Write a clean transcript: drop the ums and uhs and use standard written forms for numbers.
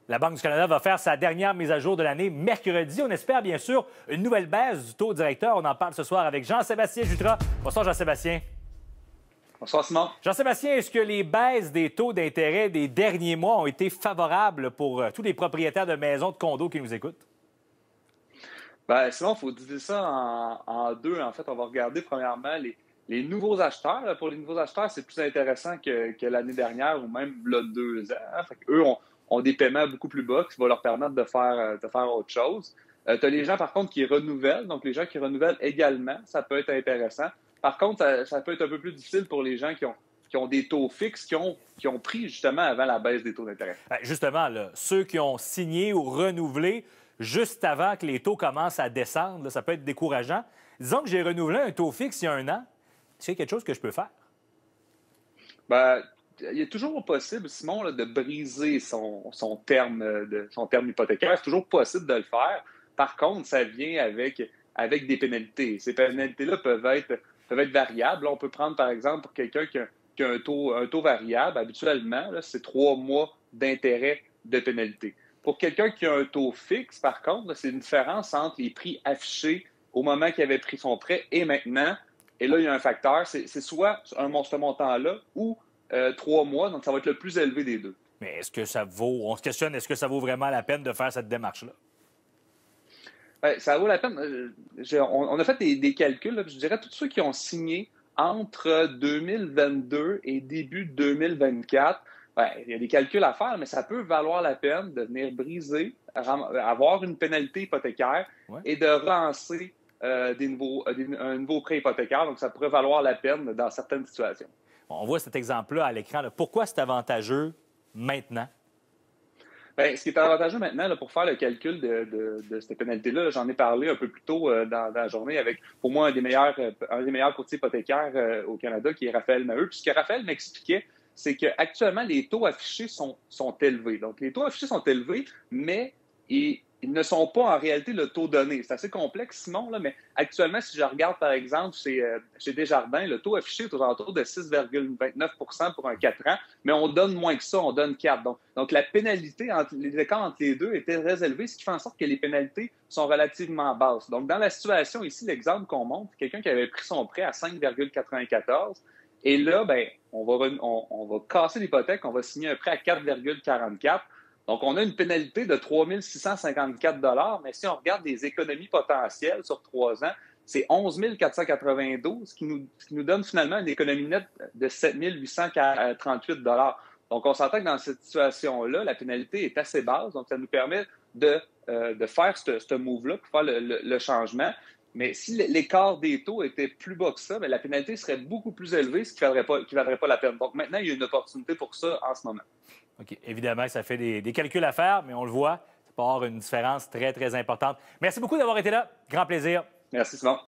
La Banque du Canada va faire sa dernière mise à jour de l'année mercredi. On espère bien sûr une nouvelle baisse du taux directeur. On en parle ce soir avec Jean-Sébastien Jutras. Bonsoir Jean-Sébastien. Bonsoir Simon. Jean-Sébastien, est-ce que les baisses des taux d'intérêt des derniers mois ont été favorables pour tous les propriétaires de maisons, de condos qui nous écoutent? Bien, Simon, il faut diviser ça en deux. En fait, on va regarder premièrement les nouveaux acheteurs. Pour les nouveaux acheteurs, c'est plus intéressant que l'année dernière ou même là, 2 ans. Fait qu'eux ont des paiements beaucoup plus bas qui vont leur permettre de faire autre chose. Tu as les gens, par contre, qui renouvellent. Donc, les gens qui renouvellent également, ça peut être intéressant. Par contre, ça peut être un peu plus difficile pour les gens qui ont des taux fixes, qui ont pris justement avant la baisse des taux d'intérêt. Bien, justement, là, ceux qui ont signé ou renouvelé juste avant que les taux commencent à descendre, là, ça peut être décourageant. Disons que j'ai renouvelé un taux fixe il y a un an. Est-ce qu'il y a quelque chose que je peux faire? Ben, il est toujours possible, Simon, là, de briser son terme hypothécaire. C'est toujours possible de le faire. Par contre, ça vient avec des pénalités. Ces pénalités-là peuvent être variables. Là, on peut prendre, par exemple, pour quelqu'un qui a un taux variable, habituellement, là, c'est 3 mois d'intérêt de pénalité. Pour quelqu'un qui a un taux fixe, par contre, là, c'est une différence entre les prix affichés au moment qu'il avait pris son prêt et maintenant. Et là, il y a un facteur, c'est soit ce montant-là ou 3 mois, donc ça va être le plus élevé des deux. Mais est-ce que ça vaut, on se questionne, est-ce que ça vaut vraiment la peine de faire cette démarche-là? Bien, ça vaut la peine. On a fait des calculs, là, je dirais tous ceux qui ont signé entre 2022 et début 2024, bien, il y a des calculs à faire, mais ça peut valoir la peine de venir briser, avoir une pénalité hypothécaire et de relancer un nouveau prêt hypothécaire. Donc, ça pourrait valoir la peine dans certaines situations. On voit cet exemple-là à l'écran. Là. Pourquoi c'est avantageux maintenant? Bien, ce qui est avantageux maintenant, là, pour faire le calcul de cette pénalité-là, j'en ai parlé un peu plus tôt dans la journée avec, pour moi, un des meilleurs courtiers hypothécaires au Canada, qui est Raphaël Maheu. Puis ce que Raphaël m'expliquait, c'est qu'actuellement, les taux affichés sont élevés. Donc, les taux affichés sont élevés, mais ils ne sont pas en réalité le taux donné. C'est assez complexe, Simon, là, mais actuellement, si je regarde, par exemple, chez Desjardins, le taux affiché est aux alentours de 6,29 pour un 4 ans, mais on donne moins que ça, on donne 4. Donc la pénalité, les écarts entre les deux étaient très élevés, ce qui fait en sorte que les pénalités sont relativement basses. Donc, dans la situation ici, l'exemple qu'on montre, quelqu'un qui avait pris son prêt à 5,94, et là, ben, on va casser l'hypothèque, on va signer un prêt à 4,44. Donc, on a une pénalité de 3 654 $, mais si on regarde les économies potentielles sur 3 ans, c'est 11 492, ce qui nous donne finalement une économie nette de 7 838 $. Donc, on s'entend que dans cette situation-là, la pénalité est assez basse, donc ça nous permet de faire ce move-là pour faire le changement. Mais si l'écart des taux était plus bas que ça, bien, la pénalité serait beaucoup plus élevée, ce qui ne vaudrait pas la peine. Donc maintenant, il y a une opportunité pour ça en ce moment. OK. Évidemment, ça fait des calculs à faire, mais on le voit, ça peut avoir une différence très, très importante. Merci beaucoup d'avoir été là. Grand plaisir. Merci, Simon.